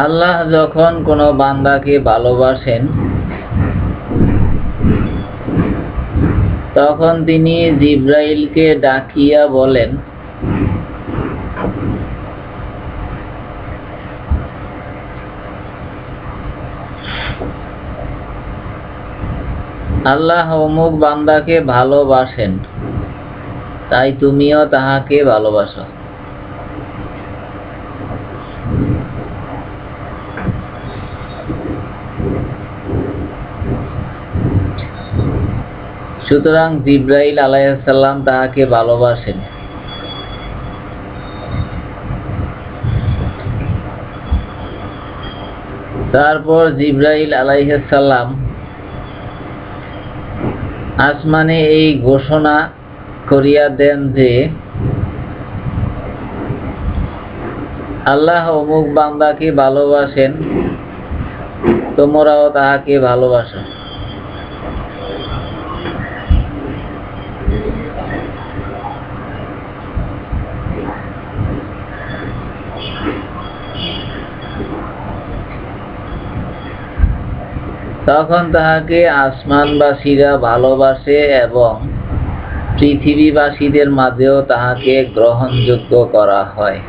আল্লাহ যখন কোনো বান্দাকে ভালোবাসেন তখন তিনি জিবরাইলকে ডাকিয়া বলেন, আল্লাহ অমুক বান্দাকে ভালোবাসেন, তাই তুমিও তাহাকে ভালোবাসো। সুতরাং জিবরাইল আলাইহিস সালাম তাহাকে ভালোবাসেন। তারপর জিবরাইল আলাইহিস সালাম আসমানে এই ঘোষণা করিয়া দেন যে আল্লাহ অমুক বান্দাকে ভালোবাসেন, তোমরাও তাহাকে ভালোবাসো। তখন তাহাকে আসমানবাসীরা ভালোবাসে এবং পৃথিবীবাসীদের মাঝেও তাহাকে গ্রহণযোগ্য করা হয়।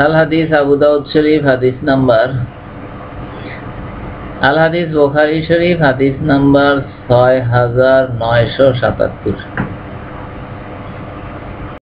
আল হাদিস আবু দাউদ শরীফ হাদিস নাম্বার, আল হাদিস বুখারী শরীফ হাদিস নাম্বার 6977।